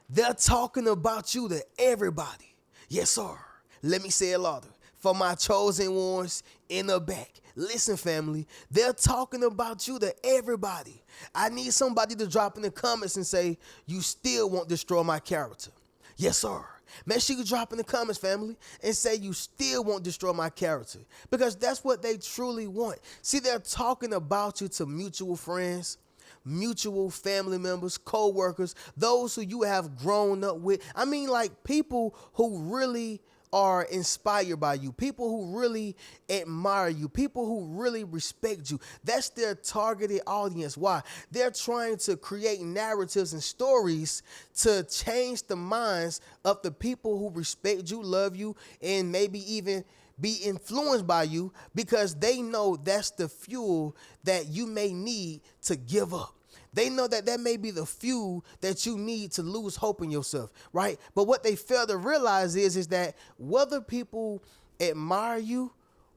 They're talking about you to everybody. Yes, sir. Let me say it louder. For my chosen ones in the back. Listen, family, they're talking about you to everybody. I need somebody to drop in the comments and say, you still won't destroy my character. Yes, sir. Make sure you drop in the comments, family, and say you still won't destroy my character. Because that's what they truly want. See, they're talking about you to mutual friends, mutual family members, co-workers, those who you have grown up with. I mean, like people who really are inspired by you, people who really admire you, people who really respect you. That's their targeted audience. Why? They're trying to create narratives and stories to change the minds of the people who respect you, love you, and maybe even be influenced by you because they know that's the fuel that you may need to give up. They know that that may be the fuel that you need to lose hope in yourself, right? But what they fail to realize is that whether people admire you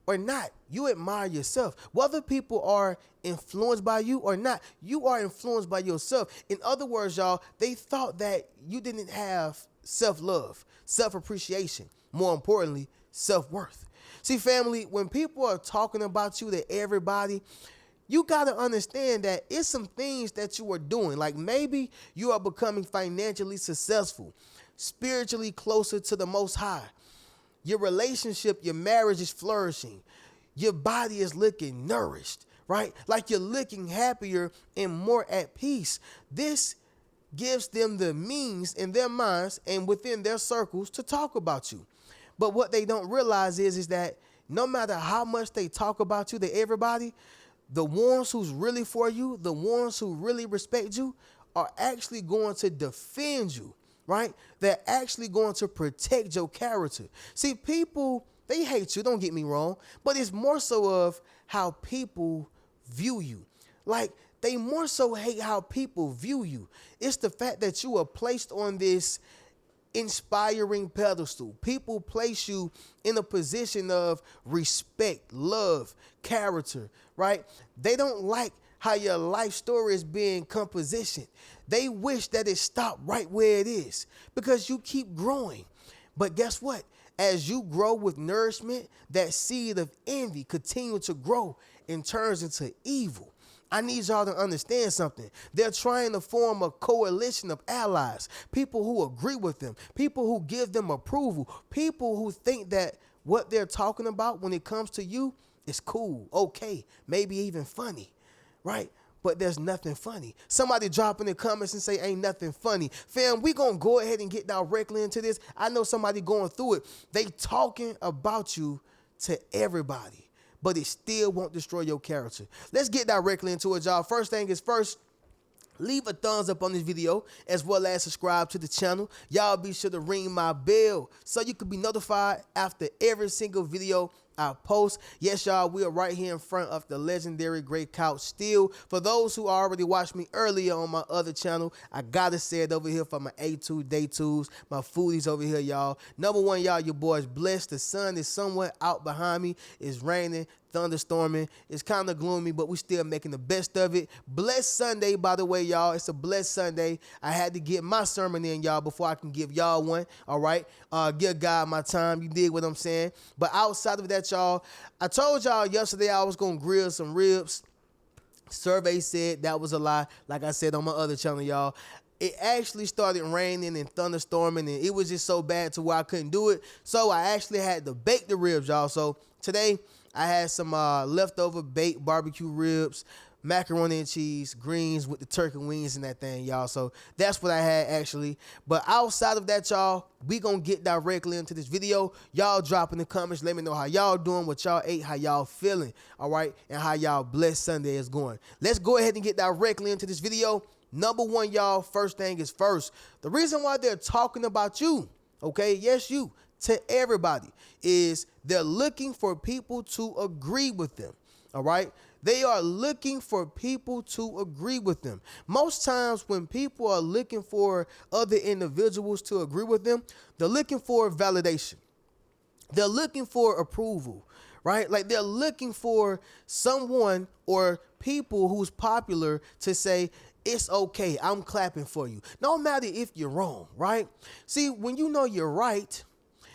or not, you admire yourself. Whether people are influenced by you or not, you are influenced by yourself. In other words, y'all, they thought that you didn't have self-love, self-appreciation, more importantly, self-worth. See, family, when people are talking about you to everybody, you got to understand that it's some things that you are doing. Like maybe you are becoming financially successful, spiritually closer to the Most High. Your relationship, your marriage is flourishing. Your body is looking nourished, right? Like you're looking happier and more at peace. This gives them the means in their minds and within their circles to talk about you. But what they don't realize is that no matter how much they talk about you to everybody, the ones who's really for you, the ones who really respect you, are actually going to defend you, right? They're actually going to protect your character. See, people, they hate you, don't get me wrong, but it's more so of how people view you. Like, they more so hate how people view you. It's the fact that you are placed on this inspiring pedestal. People place you in a position of respect, love, character, right? They don't like how your life story is being compositioned. They wish that it stopped right where it is because you keep growing. But guess what? As you grow with nourishment, that seed of envy continue to grow and turns into evil. I need y'all to understand something. They're trying to form a coalition of allies, people who agree with them, people who give them approval, people who think that what they're talking about when it comes to you is cool, okay, maybe even funny, right? But there's nothing funny. Somebody drop in the comments and say ain't nothing funny. Fam, we gonna go ahead and get directly into this. I know somebody going through it. They talking about you to everybody, but it still won't destroy your character. Let's get directly into it, y'all. First thing is first, leave a thumbs up on this video as well as subscribe to the channel. Y'all be sure to ring my bell so you can be notified after every single video I post. Yes, y'all, we are right here in front of the legendary Gray Couch still. For those who already watched me earlier on my other channel, I gotta say it over here for my A2 Day 2s, my foodies over here, y'all. Number one, y'all, your boy's blessed. The sun is somewhat out behind me. It's raining, thunderstorming. It's kind of gloomy, but we still making the best of it. Blessed Sunday, by the way, y'all. It's a blessed Sunday. I had to get my sermon in, y'all, before I can give y'all one, all right? Give God my time. You dig what I'm saying? But outside of that, y'all, I told y'all yesterday I was going to grill some ribs. Survey said that was a lie. Like I said on my other channel, y'all, it actually started raining and thunderstorming, and it was just so bad to where I couldn't do it. So I actually had to bake the ribs, y'all. So today I had some leftover baked barbecue ribs, macaroni and cheese, greens with the turkey wings and that thing, y'all. So that's what I had actually. But outside of that, y'all, we gonna get directly into this video. Y'all drop in the comments. Let me know how y'all doing, what y'all ate, how y'all feeling, all right, and how y'all blessed Sunday is going. Let's go ahead and get directly into this video. Number one, y'all, first thing is first. The reason why they're talking about you, okay, yes, you, to everybody, is they're looking for people to agree with them, all right? They are looking for people to agree with them. Most times when people are looking for other individuals to agree with them, they're looking for validation. They're looking for approval, right? Like they're looking for someone or people who's popular to say, It's okay. I'm clapping for you. No matter if you're wrong, right? See, when you know you're right,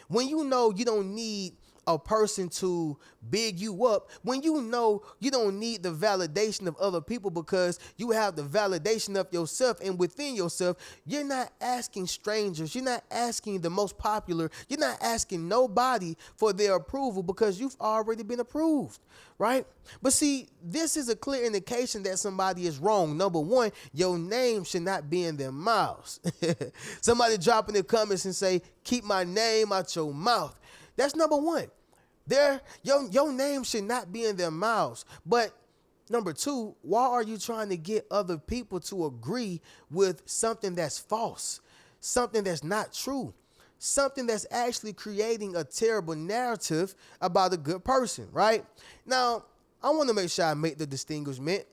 when you know you don't need a person to big you up, when you know you don't need the validation of other people because you have the validation of yourself, and within yourself, you're not asking strangers, you're not asking the most popular, you're not asking nobody for their approval because you've already been approved, right? But see, this is a clear indication that somebody is wrong. Number one, your name should not be in their mouths. Somebody drop in the comments and say, keep my name out your mouth. That's number one. Your name should not be in their mouths. But number two, why are you trying to get other people to agree with something that's false, something that's not true, something that's actually creating a terrible narrative about a good person, right? Now, I want to make sure I make the distinguishment.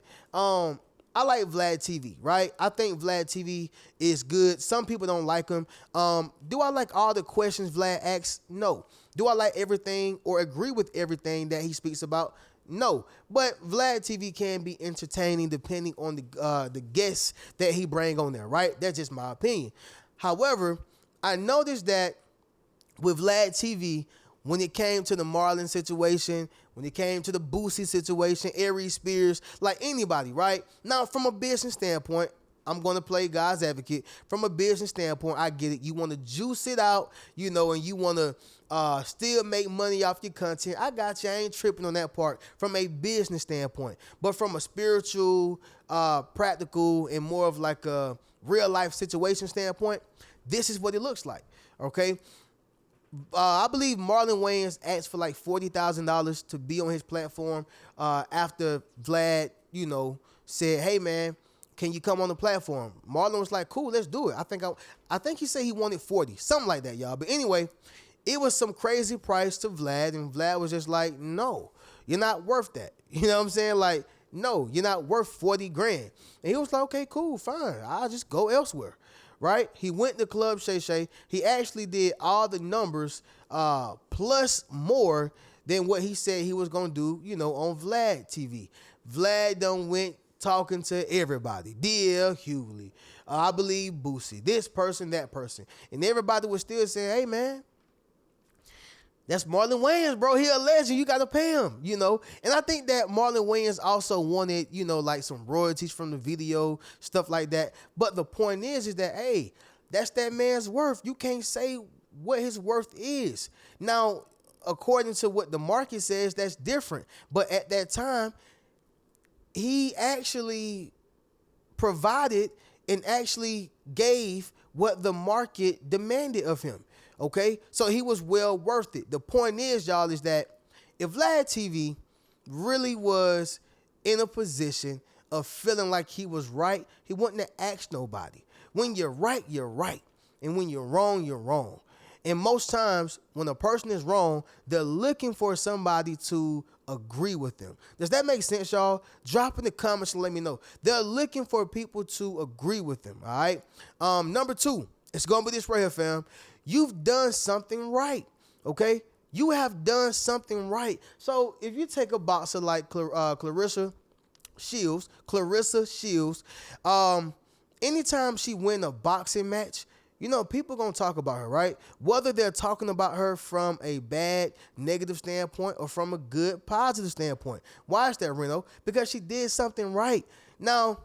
I like Vlad TV, right? I think Vlad TV is good. Some people don't like him. Do I like all the questions Vlad asks? No. Do I like everything or agree with everything that he speaks about? No. But Vlad TV can be entertaining depending on the guests that he bring on there, right? That's just my opinion. However, I noticed that with Vlad TV, when it came to the Marlon situation, when it came to the Boosie situation, Aries Spears, like anybody, right? Now, from a business standpoint, I'm going to play God's advocate. From a business standpoint, I get it. You want to juice it out, and you want to still make money off your content. I got you. I ain't tripping on that part from a business standpoint. But from a spiritual, practical, and more of like a real life situation standpoint, this is what it looks like, okay? I believe Marlon Wayans asked for like $40,000 to be on his platform after Vlad, said, hey, man, can you come on the platform? Marlon was like, cool, let's do it. I think he said he wanted 40, something like that, y'all. But anyway, it was some crazy price to Vlad, and Vlad was just like, no, you're not worth that. You know what I'm saying? Like, no, you're not worth 40 grand. And he was like, okay, cool, fine. I'll just go elsewhere. Right? He went to Club Shay Shay. He actually did all the numbers plus more than what he said he was going to do, on Vlad TV. Vlad done went talking to everybody. DL Hughley, I believe Boosie, this person, that person. And everybody was still saying, hey, man, that's Marlon Wayans, bro. He a legend. You got to pay him, And I think that Marlon Wayans also wanted, like some royalties from the video, stuff like that. But the point is that, hey, that's that man's worth. You can't say what his worth is. Now, according to what the market says, that's different. But at that time, he actually provided and actually gave what the market demanded of him. Okay, so he was well worth it. The point is, y'all, is that if Vlad TV really was in a position of feeling like he was right, he wouldn't have asked nobody. When you're right, you're right. And when you're wrong, you're wrong. And most times when a person is wrong, they're looking for somebody to agree with them. Does that make sense, y'all? Drop in the comments and let me know. They're looking for people to agree with them, all right? Number two, it's going to be this right here, fam. You've done something right, okay? You have done something right. So if you take a boxer like Clarissa Shields, anytime she win a boxing match, people going to talk about her, right? Whether they're talking about her from a bad, negative standpoint or from a good, positive standpoint. Why is that, Reno? Because she did something right. Now,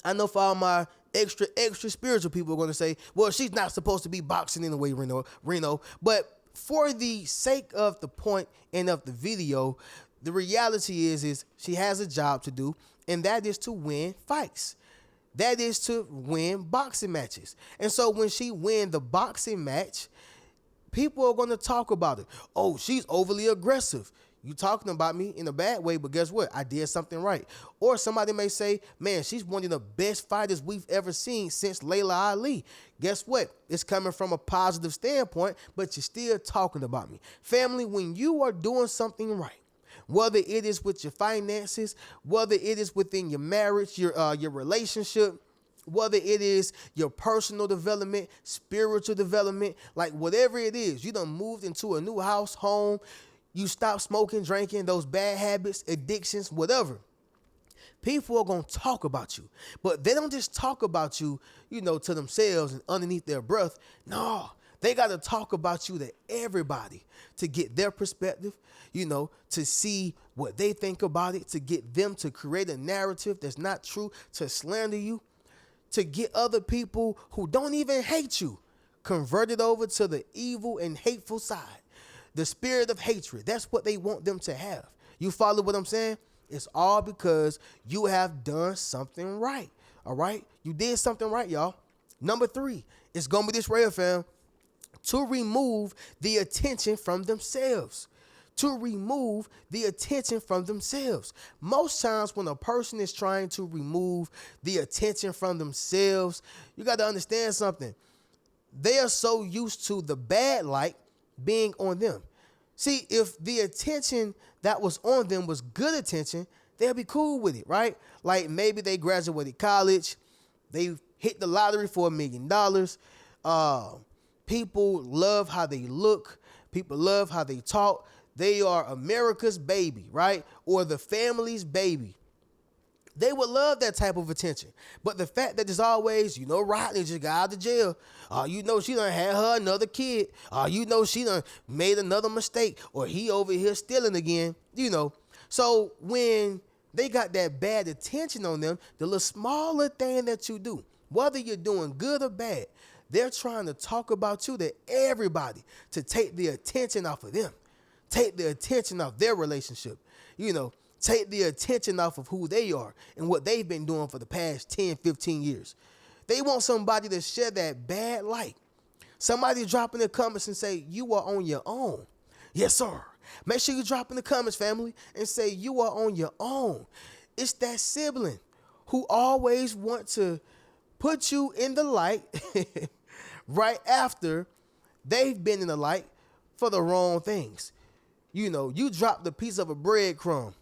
I know for all my extra spiritual people are going to say, well, she's not supposed to be boxing anyway, Reno. But for the sake of the point and of the video, the reality is she has a job to do, and that is to win fights. That is to win boxing matches. And so when she win the boxing match, people are going to talk about it. Oh, she's overly aggressive. You talking about me in a bad way, but guess what? I did something right. Or somebody may say, man, she's one of the best fighters we've ever seen since Layla Ali. Guess what? It's coming from a positive standpoint, but you're still talking about me. Family, when you are doing something right, whether it is with your finances, whether it is within your marriage, your relationship, whether it is your personal development, spiritual development, like whatever it is, you done moved into a new house, home, you stop smoking, drinking, those bad habits, addictions, whatever. People are going to talk about you, but they don't just talk about you, to themselves and underneath their breath. No, they got to talk about you to everybody to get their perspective, to see what they think about it, to get them to create a narrative that's not true, to slander you, to get other people who don't even hate you converted over to the evil and hateful side. The spirit of hatred, that's what they want them to have. You follow what I'm saying? It's all because you have done something right. All right? You did something right, y'all. Number 3, it's going to be this right here, fam. To remove the attention from themselves. To remove the attention from themselves. Most times when a person is trying to remove the attention from themselves, you got to understand something. They are so used to the bad light being on them. See, if the attention that was on them was good attention, they'll be cool with it, right? Like maybe they graduated college, they hit the lottery for $1 million. People love how they look. People love how they talk. They are America's baby, right? Or the family's baby. They would love that type of attention. But the fact that there's always, Rodney just got out of jail. She done had her another kid. She done made another mistake. Or he over here stealing again, So when they got that bad attention on them, the little smaller thing that you do, whether you're doing good or bad, they're trying to talk about you to everybody to take the attention off of them. Take the attention off their relationship. Take the attention off of who they are and what they've been doing for the past 10, 15 years. They want somebody to share that bad light. Somebody drop in the comments and say, you are on your own. Yes, sir. Make sure you drop in the comments, family, and say you are on your own. It's that sibling who always want to put you in the light right after they've been in the light for the wrong things. You dropped a piece of a breadcrumb.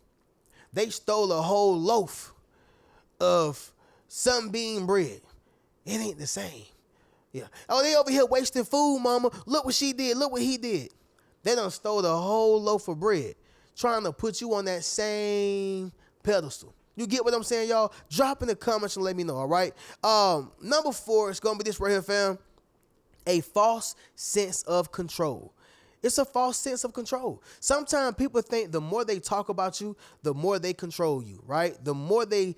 They stole a whole loaf of sunbeam bread. It ain't the same. Yeah. Oh, they over here wasting food, mama. Look what she did. Look what he did. They done stole the whole loaf of bread, trying to put you on that same pedestal. You get what I'm saying, y'all? Drop in the comments and let me know, all right? Number 4, it's going to be this right here, fam. A false sense of control. It's a false sense of control. Sometimes people think the more they talk about you, the more they control you, right? The more they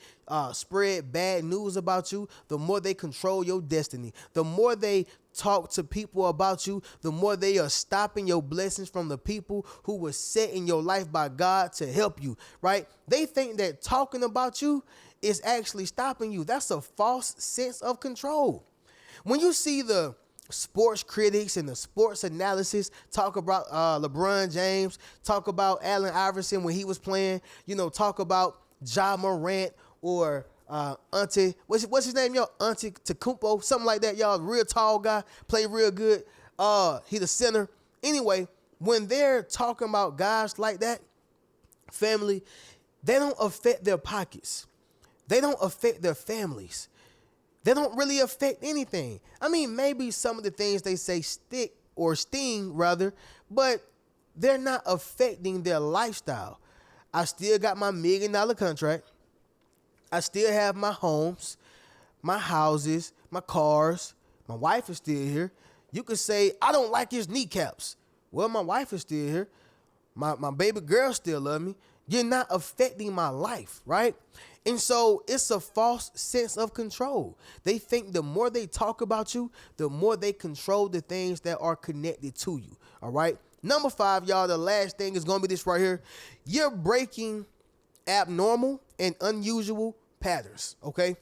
spread bad news about you, the more they control your destiny. The more they talk to people about you, the more they are stopping your blessings from the people who were set in your life by God to help you, right? They think that talking about you is actually stopping you. That's a false sense of control. When you see the sports critics and the sports analysis talk about LeBron James, talk about Allen Iverson when he was playing, talk about Ja Morant or Ante, what's his name, y'all? Ante Tecumpo, something like that, y'all. Real tall guy, play real good. He the center. Anyway, when they're talking about guys like that, family, they don't affect their pockets. They don't affect their families. They don't really affect anything. I mean, maybe some of the things they say stick or sting rather, but they're not affecting their lifestyle. I still got my $1 million contract. I still have my homes, my houses, my cars. My wife is still here. You could say, I don't like his kneecaps. Well, my wife is still here. My baby girl still love me. You're not affecting my life, right? And so it's a false sense of control. They think the more they talk about you, the more they control the things that are connected to you, all right? Number 5, y'all, the last thing is going to be this right here. You're breaking abnormal and unusual patterns, okay?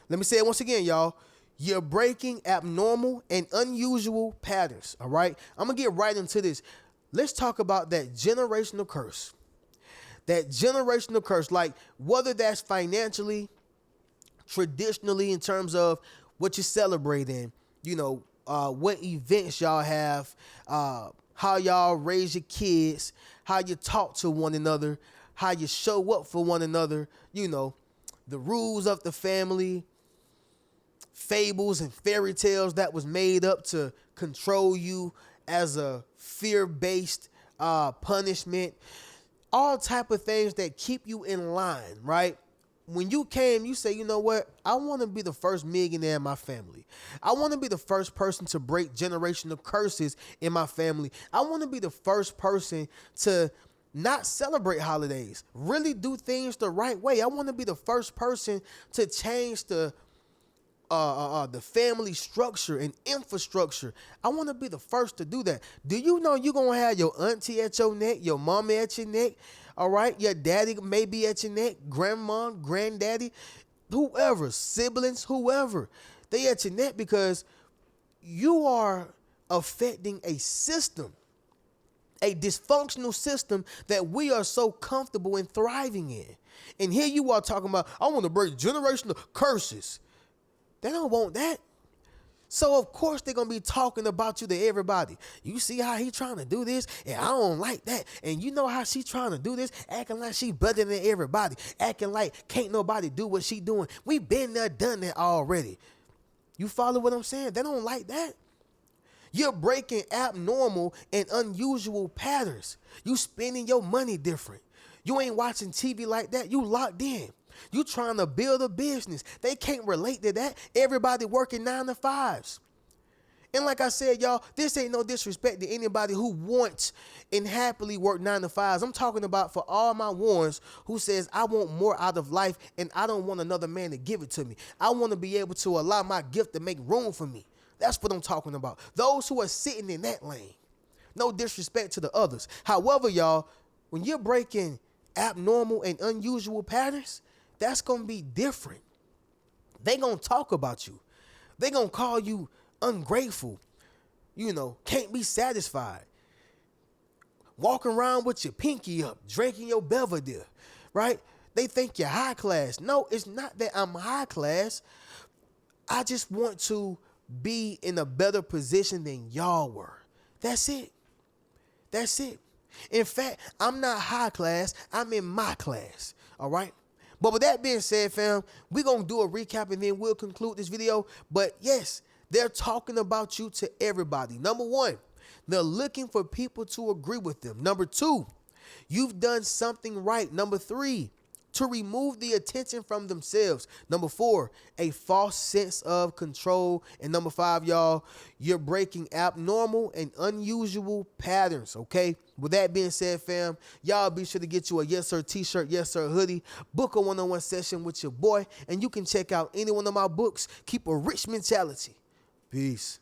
Let me say it once again, y'all. You're breaking abnormal and unusual patterns, all right? I'm going to get right into this. Let's talk about that generational curse. That generational curse, like whether that's financially, traditionally in terms of what you celebrate in, what events y'all have, how y'all raise your kids, how you talk to one another, how you show up for one another, the rules of the family, fables and fairy tales that was made up to control you as a fear-based punishment. All type of things that keep you in line, right? when you came, you say, you know what? I want to be the first millionaire in my family. I want to be the first person to break generational curses in my family. I want to be the first person to not celebrate holidays, really do things the right way. I want to be the first person to change the family structure and infrastructure. I want to be the first to do that. Do you know you're going to have your auntie at your neck, your mama at your neck, all right? Your daddy may be at your neck, grandma, granddaddy, whoever, siblings, whoever. They at your neck because you are affecting a system, a dysfunctional system that we are so comfortable and thriving in. And here you are talking about, I want to break generational curses. They don't want that. So, of course, they're going to be talking about you to everybody. You see how he trying to do this? And I don't like that. And you know how she trying to do this? Acting like she better than everybody. Acting like can't nobody do what she doing. We been there, done that already. You follow what I'm saying? They don't like that. You're breaking abnormal and unusual patterns. You spending your money different. You ain't watching TV like that. You locked in. You trying to build a business. They can't relate to that. Everybody working 9 to 5s. And like I said, y'all, this ain't no disrespect to anybody who wants and happily work 9 to 5s. I'm talking about for all my ones who says, I want more out of life and I don't want another man to give it to me. I want to be able to allow my gift to make room for me. That's what I'm talking about. Those who are sitting in that lane. No disrespect to the others. However, y'all, when you're breaking abnormal and unusual patterns, that's going to be different. They going to talk about you. They going to call you ungrateful. You know, can't be satisfied. Walking around with your pinky up, drinking your Belvedere, right? They think you're high class. No, it's not that I'm high class. I just want to be in a better position than y'all were. That's it. That's it. In fact, I'm not high class. I'm in my class. All right. But with that being said, fam, we're going to do a recap and then we'll conclude this video. But yes, they're talking about you to everybody. Number one, they're looking for people to agree with them. Number two, you've done something right. Number three, to remove the attention from themselves. Number four, a false sense of control. And number five, y'all, you're breaking abnormal and unusual patterns, okay? With that being said, fam, y'all be sure to get you a Yes Sir t-shirt, Yes Sir hoodie, book a one-on-one session with your boy, and you can check out any one of my books. Keep a rich mentality. Peace.